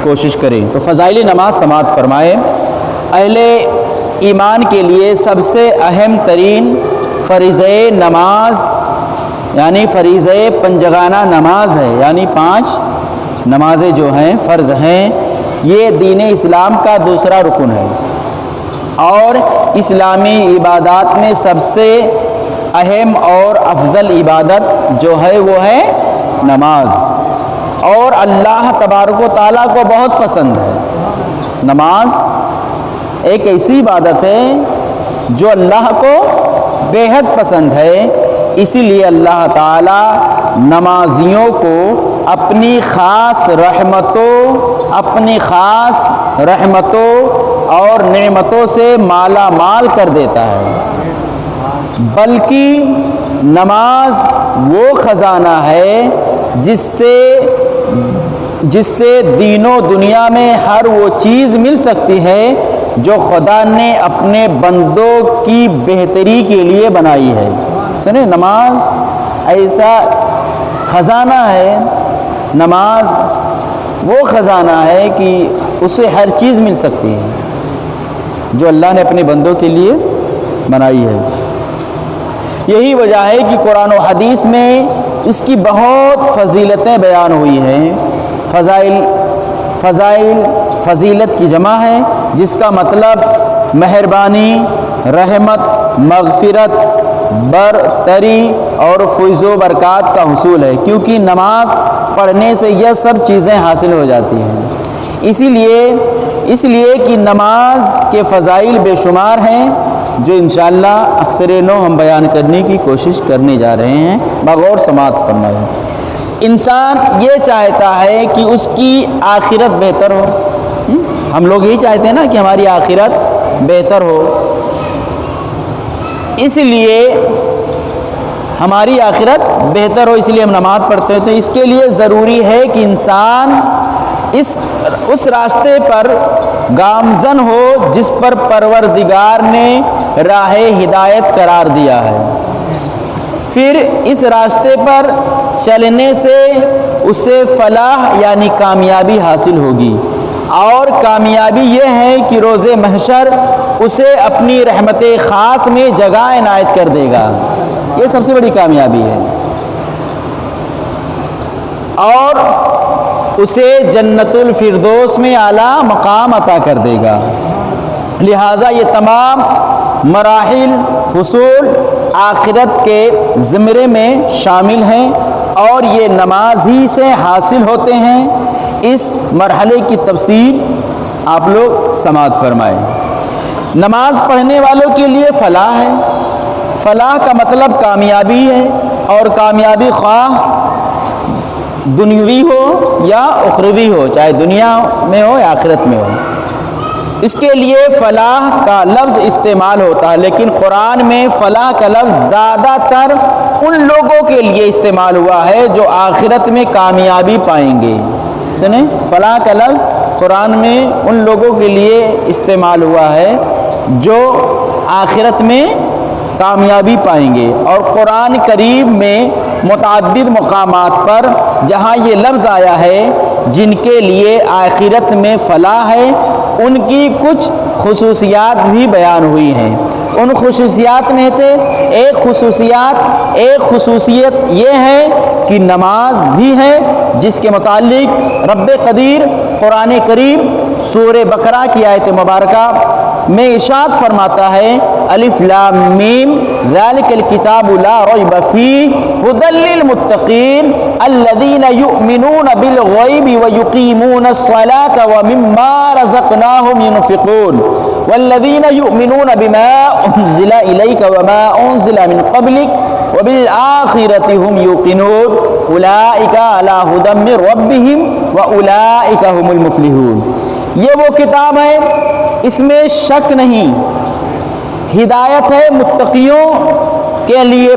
کوشش کریں۔ تو فضائل نماز سماعت فرمائیں۔ اہل ایمان کے لیے سب سے اہم ترین فریضہ نماز یعنی فریضہ پنجگانہ نماز ہے، یعنی 5 نمازیں جو ہیں فرض ہیں، یہ دین اسلام کا دوسرا رکن ہے، اور اسلامی عبادات میں سب سے اہم اور افضل عبادت جو ہے وہ ہے نماز، اور اللہ تبارک و تعالیٰ کو بہت پسند ہے۔ نماز ایک ایسی عبادت ہے جو اللہ کو بےحد پسند ہے، اسی لیے اللہ تعالیٰ نمازیوں کو اپنی خاص رحمتوں اور نعمتوں سے مالا مال کر دیتا ہے، بلکہ نماز وہ خزانہ ہے جس سے دین و دنیا میں ہر وہ چیز مل سکتی ہے جو خدا نے اپنے بندوں کی بہتری کے لیے بنائی ہے۔ سنیں، نماز ایسا خزانہ ہے، نماز وہ خزانہ ہے کہ اسے ہر چیز مل سکتی ہے جو اللہ نے اپنے بندوں کے لیے بنائی ہے۔ یہی وجہ ہے کہ قرآن و حدیث میں اس کی بہت فضیلتیں بیان ہوئی ہیں۔ فضیلت کی جمع ہے، جس کا مطلب مہربانی، رحمت، مغفرت، برتری اور فیض و برکات کا حصول ہے، کیونکہ نماز پڑھنے سے یہ سب چیزیں حاصل ہو جاتی ہیں۔ اس لیے کہ نماز کے فضائل بے شمار ہیں، جو انشاءاللہ اکثر نو ہم بیان کرنے کی کوشش کرنے جا رہے ہیں۔ بغور سماعت فرمائیں۔ انسان یہ چاہتا ہے کہ اس کی آخرت بہتر ہو۔ ہم لوگ یہی چاہتے ہیں نا کہ ہماری آخرت بہتر ہو، اس لیے ہماری آخرت بہتر ہو، اس لیے ہم نماز پڑھتے ہیں۔ تو اس کے لیے ضروری ہے کہ انسان اس راستے پر گامزن ہو جس پر پروردگار نے راہ ہدایت قرار دیا ہے، پھر اس راستے پر چلنے سے اسے فلاح یعنی کامیابی حاصل ہوگی، اور کامیابی یہ ہے کہ روز محشر اسے اپنی رحمت خاص میں جگہ عنایت کر دے گا، یہ سب سے بڑی کامیابی ہے، اور اسے جنت الفردوس میں اعلیٰ مقام عطا کر دے گا۔ لہٰذا یہ تمام مراحل حصول آخرت کے زمرے میں شامل ہیں، اور یہ نماز ہی سے حاصل ہوتے ہیں۔ اس مرحلے کی تفصیل آپ لوگ سماعت فرمائیں۔ نماز پڑھنے والوں کے لیے فلاح ہے، فلاح کا مطلب کامیابی ہے، اور کامیابی خواہ دنیوی ہو یا اخروی ہو، چاہے دنیا میں ہو یا آخرت میں ہو، اس کے لیے فلاح کا لفظ استعمال ہوتا ہے، لیکن قرآن میں فلاح کا لفظ زیادہ تر ان لوگوں کے لیے استعمال ہوا ہے جو آخرت میں کامیابی پائیں گے۔ سنیں، فلاح کا لفظ قرآن میں ان لوگوں کے لیے استعمال ہوا ہے جو آخرت میں کامیابی پائیں گے، اور قرآن کریم میں متعدد مقامات پر جہاں یہ لفظ آیا ہے جن کے لیے آخرت میں فلاح ہے، ان کی کچھ خصوصیات بھی بیان ہوئی ہیں۔ ان خصوصیات میں سے ایک خصوصیت یہ ہے کہ نماز بھی ہے، جس کے متعلق رب قدیر قرآن کریم سورہ بقرہ کی آیت مبارکہ میں ارشاد فرماتا ہے، الف لام میم ذالک الکتاب لا ریب فیہ ھدی للمتقین الذین یؤمنون بالغیب ویقیمون الصلاة ومما رزقناہم ینفقون والذین یؤمنون بما انزل الیک وما انزل من قبلک وبالآخرۃ ھم یوقنون اولئک علی ھدی من ربہم واولئک ھم المفلحون۔ یہ وہ کتاب ہے، اس میں شک نہیں، ہدایت ہے متقیوں کے لیے،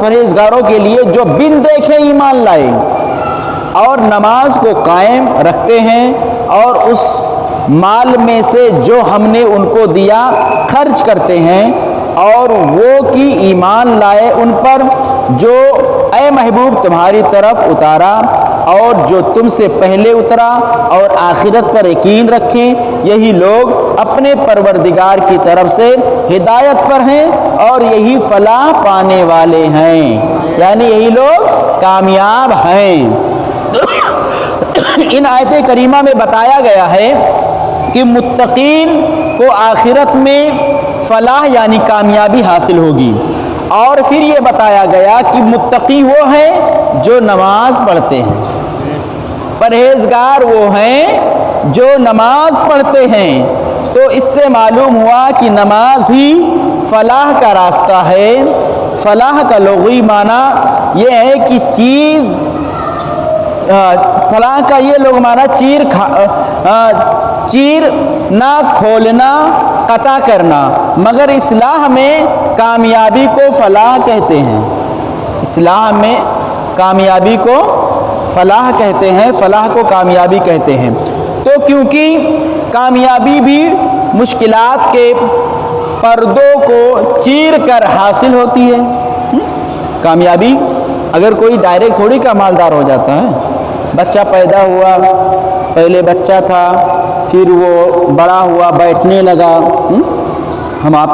پرہیزگاروں کے لیے جو بن دیکھے ایمان لائے اور نماز کو قائم رکھتے ہیں، اور اس مال میں سے جو ہم نے ان کو دیا خرچ کرتے ہیں، اور وہ کی ایمان لائے ان پر جو اے محبوب تمہاری طرف اتارا، اور جو تم سے پہلے اترا اور آخرت پر یقین رکھیں، یہی لوگ اپنے پروردگار کی طرف سے ہدایت پر ہیں اور یہی فلاح پانے والے ہیں، یعنی یہی لوگ کامیاب ہیں۔ ان آیت کریمہ میں بتایا گیا ہے کہ متقین کو آخرت میں فلاح یعنی کامیابی حاصل ہوگی، اور پھر یہ بتایا گیا کہ متقی وہ ہیں جو نماز پڑھتے ہیں، پرہیزگار وہ ہیں جو نماز پڑھتے ہیں۔ تو اس سے معلوم ہوا کہ نماز ہی فلاح کا راستہ ہے۔ فلاح کا لغوی معنی یہ ہے کہ چیز، فلاح کا یہ لوگ معنی چیر نہ کھولنا، قطع کرنا، مگر اصلاح میں کامیابی کو فلاح کہتے ہیں۔ اصلاح میں کامیابی کو فلاح کہتے ہیں، فلاح کو کامیابی کہتے ہیں۔ تو کیونکہ کامیابی بھی مشکلات کے پردوں کو چیر کر حاصل ہوتی ہے۔ کامیابی اگر کوئی ڈائریکٹ تھوڑی کا مالدار ہو جاتا ہے۔ بچہ پیدا ہوا، پہلے بچہ تھا، پھر وہ بڑا ہوا، بیٹھنے لگا، ہم آپ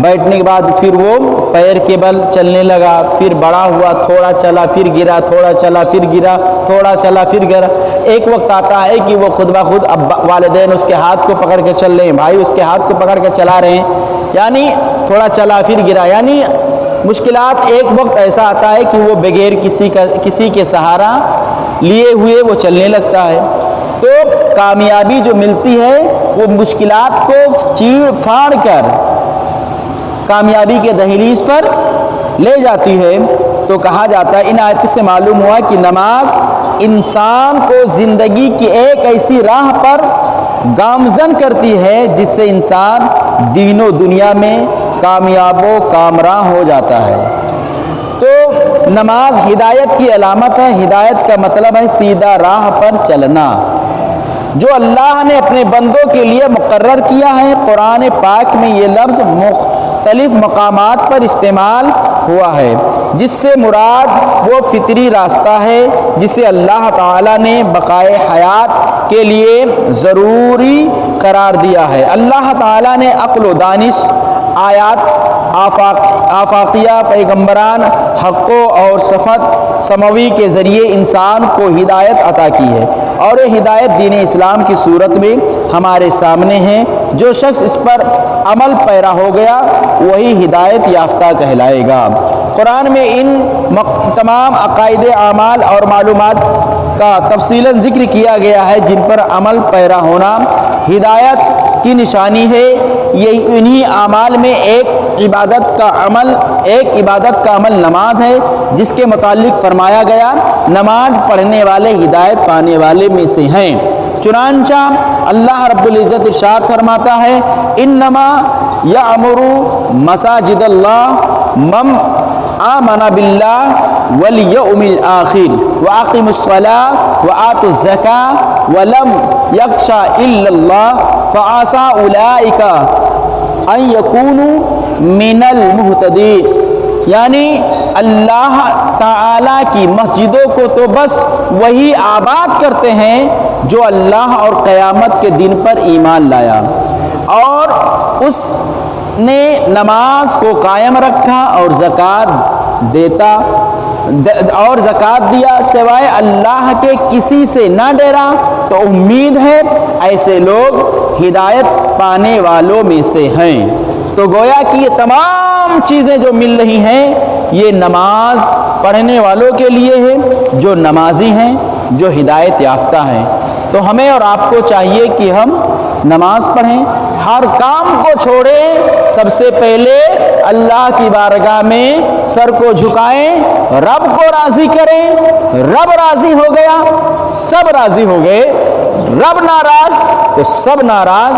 بیٹھنے کے بعد پھر وہ پیر کے بل چلنے لگا، پھر بڑا ہوا، تھوڑا چلا پھر گرا، تھوڑا چلا پھر گرا، تھوڑا چلا پھر گرا۔ ایک وقت آتا ہے کہ وہ خود بخود والدین اس کے ہاتھ کو پکڑ کے چل رہے ہیں، بھائی اس کے ہاتھ کو پکڑ کے چلا رہے ہیں، یعنی تھوڑا چلا پھر گرا، یعنی مشکلات ایک وقت ایسا آتا ہے کہ وہ بغیر کسی کے سہارا لیے ہوئے وہ چلنے لگتا ہے۔ تو کامیابی جو ملتی ہے وہ مشکلات کو چیر پھاڑ کر کامیابی کے دہلیز پر لے جاتی ہے۔ تو کہا جاتا ہے، ان آیت سے معلوم ہوا کہ نماز انسان کو زندگی کی ایک ایسی راہ پر گامزن کرتی ہے جس سے انسان دین و دنیا میں کامیاب و کامراں ہو جاتا ہے۔ تو نماز ہدایت کی علامت ہے۔ ہدایت کا مطلب ہے سیدھا راہ پر چلنا، جو اللہ نے اپنے بندوں کے لیے مقرر کیا ہے۔ قرآن پاک میں یہ لفظ مختلف مقامات پر استعمال ہوا ہے، جس سے مراد وہ فطری راستہ ہے جسے اللہ تعالیٰ نے بقائے حیات کے لیے ضروری قرار دیا ہے۔ اللہ تعالیٰ نے عقل و دانش، آیات آفاقیہ، پیغمبران، حق اور صفت سماوی کے ذریعے انسان کو ہدایت عطا کی ہے، اور یہ ہدایت دین اسلام کی صورت میں ہمارے سامنے ہے۔ جو شخص اس پر عمل پیرا ہو گیا وہی ہدایت یافتہ کہلائے گا۔ قرآن میں ان تمام عقائد، اعمال اور معلومات کا تفصیلاً ذکر کیا گیا ہے جن پر عمل پیرا ہونا ہدایت کی نشانی ہے۔ یہی انہی اعمال میں ایک عبادت کا عمل نماز ہے، جس کے متعلق فرمایا گیا نماز پڑھنے والے ہدایت پانے والے میں سے ہیں۔ چنانچہ اللہ رب العزت ارشاد فرماتا ہے، انما یعمر مساجد اللہ من آمن باللہ والیوم الآخر واقم الصلاة وآتوا الزکاة ولم یخش الا اللہ فعسى اولئک ان یکونوا من المہتدین۔ یعنی اللہ تعالیٰ کی مسجدوں کو تو بس وہی آباد کرتے ہیں جو اللہ اور قیامت کے دن پر ایمان لایا اور اس نے نماز کو قائم رکھا اور زکوٰۃ دیا، سوائے اللہ کے کسی سے نہ ڈرا، تو امید ہے ایسے لوگ ہدایت پانے والوں میں سے ہیں۔ تو گویا کہ یہ تمام چیزیں جو مل رہی ہیں یہ نماز پڑھنے والوں کے لیے ہے، جو نمازی ہیں، جو ہدایت یافتہ ہیں۔ تو ہمیں اور آپ کو چاہیے کہ ہم نماز پڑھیں، ہر کام کو چھوڑیں، سب سے پہلے اللہ کی بارگاہ میں سر کو جھکائیں، رب کو راضی کریں۔ رب راضی ہو گیا، سب راضی ہو گئے۔ رب ناراض تو سب ناراض۔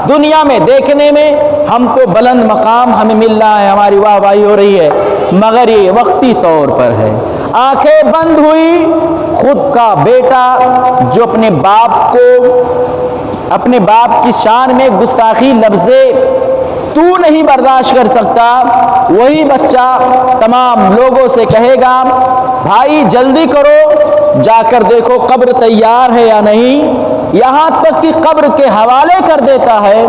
دنیا میں دیکھنے میں ہم تو بلند مقام ہمیں مل رہا ہے، ہماری واہ واہی ہو رہی ہے، مگر یہ وقتی طور پر ہے۔ آنکھیں بند ہوئی، خود کا بیٹا جو اپنے باپ کی شان میں گستاخی لفظ تو نہیں برداشت کر سکتا، وہی بچہ تمام لوگوں سے کہے گا بھائی جلدی کرو، جا کر دیکھو قبر تیار ہے یا نہیں، یہاں تک کہ قبر کے حوالے کر دیتا ہے۔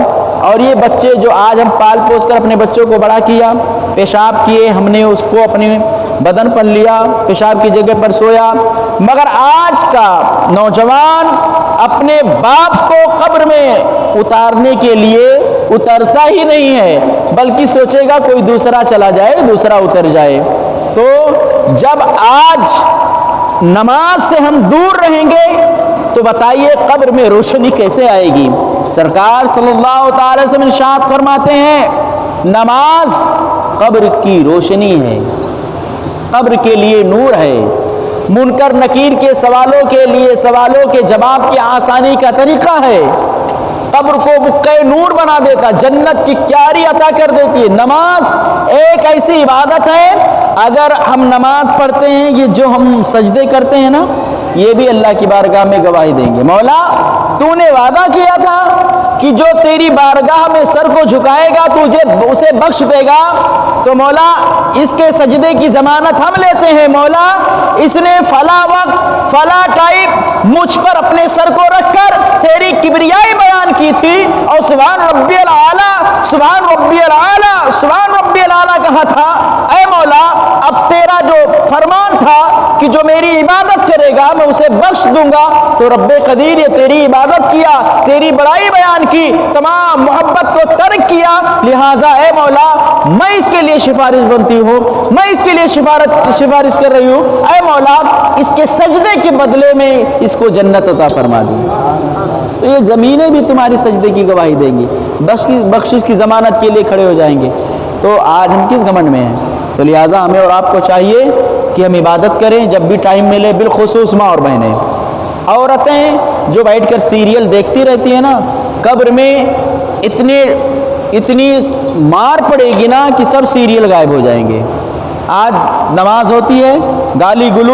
اور یہ بچے جو آج ہم پال پوس کر اپنے بچوں کو بڑا کیا، پیشاب کیے، ہم نے اس کو اپنے بدن پر لیا، پیشاب کی جگہ پر سویا، مگر آج کا نوجوان اپنے باپ کو قبر میں اتارنے کے لیے اترتا ہی نہیں ہے، بلکہ سوچے گا کوئی دوسرا چلا جائے، دوسرا اتر جائے۔ تو جب آج نماز سے ہم دور رہیں گے تو بتائیے قبر میں روشنی کیسے آئے گی؟ سرکار صلی اللہ تعالی وسلم ارشاد فرماتے ہیں نماز قبر کی روشنی ہے، قبر کے لیے نور ہے، منکر نکیر کے سوالوں کے لیے سوالوں کے جواب کی آسانی کا طریقہ ہے، قبر کو بقعہ نور بنا دیتا، جنت کی کیاری عطا کر دیتی ہے۔ نماز ایک ایسی عبادت ہے، اگر ہم نماز پڑھتے ہیں، یہ جو ہم سجدے کرتے ہیں نا، یہ بھی اللہ کی بارگاہ میں گواہی دیں گے، مولا تو نے وعدہ کیا تھا کہ جو تیری بارگاہ میں سر کو جھکائے گا تجھے اسے بخش دے گا، تو مولا اس کے سجدے کی ضمانت ہم لیتے ہیں، مولا اس نے فلاں وقت فلاں ٹائم مجھ پر اپنے سر کو رکھ کر تیری کبریائی بیان کی تھی، اور سبحان ربی العالی سبحان ربی العالی سبحان ربی العالی کہا تھا، اے مولا اب تیرا جو فرمان تھا کہ جو میری عبادت کرے گا میں اسے بخش دوں گا، تو رب قدیر یہ تیری عبادت کیا، تیری بڑائی بیان کی، تمام محبت کو ترک کیا، لہٰذا اے مولا میں اس کے لیے سفارش بنتی ہوں، میں اس کے لیے سفارش کر رہی ہوں، اے مولا اس کے سجدے کے بدلے میں اس کو جنت عطا فرما دی۔ تو یہ زمینیں بھی تمہاری سجدے کی گواہی دیں گی، بخشش کی ضمانت کے لیے کھڑے ہو جائیں گے۔ تو آج ہم کس گھمنڈ میں ہیں؟ تو لہٰذا ہمیں اور آپ کو چاہیے کہ ہم عبادت کریں جب بھی ٹائم ملے، بالخصوص ماں اور بہنیں۔ عورتیں جو بیٹھ کر سیریل دیکھتی رہتی ہیں نا، قبر میں اتنی مار پڑے گی نا کہ سب سیریل غائب ہو جائیں گے۔ آج نماز ہوتی ہے، گالی گلوچ